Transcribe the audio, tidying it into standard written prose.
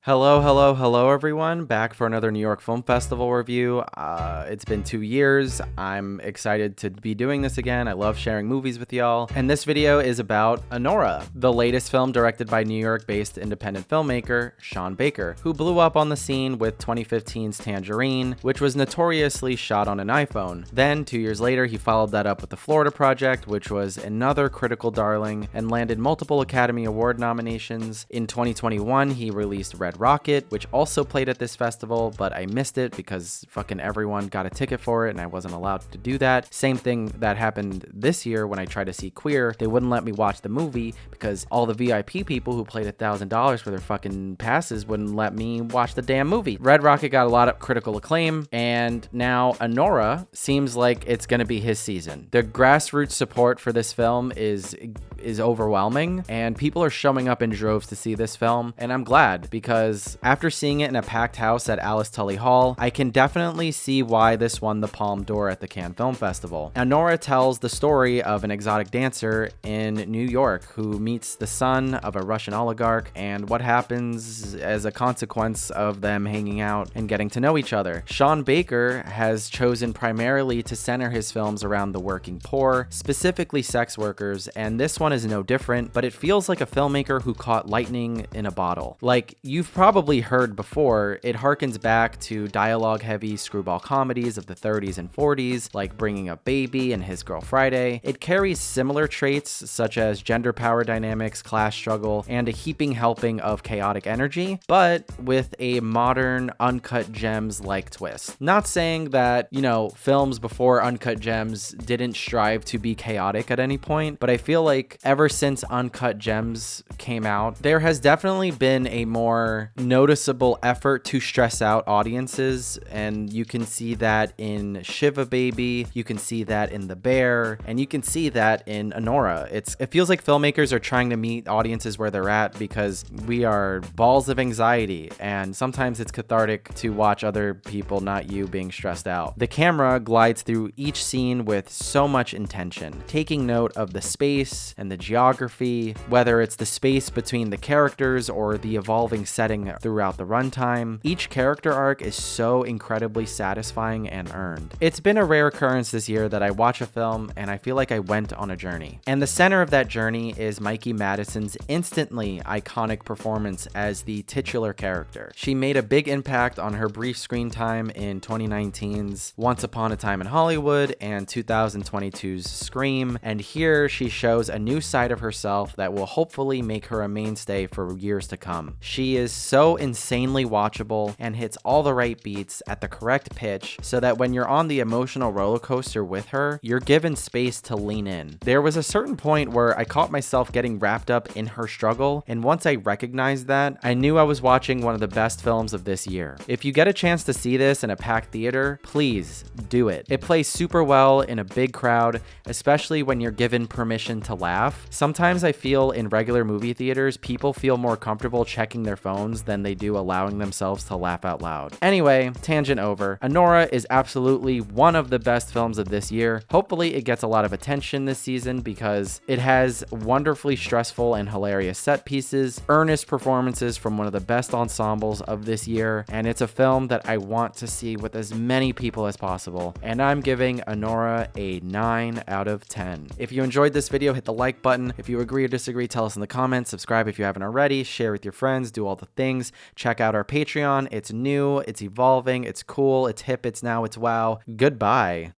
Hello, everyone. Back for another New York Film Festival review. It's been 2 years. I'm excited to be doing this again. I love sharing movies with y'all. And this video is about Anora, the latest film directed by New York-based independent filmmaker Sean Baker, who blew up on the scene with 2015's Tangerine, which was notoriously shot on an iPhone. Then, 2 years later, he followed that up with The Florida Project, which was another critical darling and landed multiple Academy Award nominations. In 2021, he released Red Rocket, which also played at this festival, but I missed it because fucking everyone got a ticket for it and I wasn't allowed to do that. Same thing that happened this year when I tried to see Queer. They wouldn't let me watch the movie because all the VIP people who paid $1,000 for their fucking passes wouldn't let me watch the damn movie. Red Rocket got a lot of critical acclaim, and now Anora seems like it's gonna be his season. The grassroots support for this film is overwhelming, and people are showing up in droves to see this film, and I'm glad because after seeing it in a packed house at Alice Tully Hall, I can definitely see why this won the Palme d'Or at the Cannes Film Festival. Anora tells the story of an exotic dancer in New York who meets the son of a Russian oligarch and what happens as a consequence of them hanging out and getting to know each other. Sean Baker has chosen primarily to center his films around the working poor, specifically sex workers, and this one is no different, but it feels like a filmmaker who caught lightning in a bottle. Like you've probably heard before, it harkens back to dialogue-heavy screwball comedies of the 30s and 40s, like Bringing Up Baby and His Girl Friday. It carries similar traits such as gender power dynamics, class struggle, and a heaping helping of chaotic energy, but with a modern Uncut Gems-like twist. Not saying that, films before Uncut Gems didn't strive to be chaotic at any point, but I feel like ever since Uncut Gems came out, there has definitely been a more noticeable effort to stress out audiences, and you can see that in Shiva Baby, you can see that in The Bear, and you can see that in Anora. It feels like filmmakers are trying to meet audiences where they're at because we are balls of anxiety, and sometimes it's cathartic to watch other people, not you, being stressed out. The camera glides through each scene with so much intention, taking note of the space and the geography, whether it's the space between the characters or the evolving setting throughout the runtime. Each character arc is so incredibly satisfying and earned. It's been a rare occurrence this year that I watch a film and I feel like I went on a journey. And the center of that journey is Mikey Madison's instantly iconic performance as the titular character. She made a big impact on her brief screen time in 2019's Once Upon a Time in Hollywood and 2022's Scream, and here she shows a new side of herself that will hopefully make her a mainstay for years to come. She is so insanely watchable and hits all the right beats at the correct pitch so that when you're on the emotional roller coaster with her, you're given space to lean in. There was a certain point where I caught myself getting wrapped up in her struggle, and once I recognized that, I knew I was watching one of the best films of this year. If you get a chance to see this in a packed theater, please do it. It plays super well in a big crowd, especially when you're given permission to laugh. Sometimes I feel in regular movie theaters, people feel more comfortable checking their phones than they do allowing themselves to laugh out loud. Anyway, tangent over. Anora is absolutely one of the best films of this year. Hopefully it gets a lot of attention this season because it has wonderfully stressful and hilarious set pieces, earnest performances from one of the best ensembles of this year, and it's a film that I want to see with as many people as possible. And I'm giving Anora a 9 out of 10. If you enjoyed this video, hit the like button. If you agree or disagree, tell us in the comments. Subscribe if you haven't already. Share with your friends. Do all the things. Check out our Patreon. It's new, it's evolving, it's cool, it's hip, it's now, it's wow. Goodbye.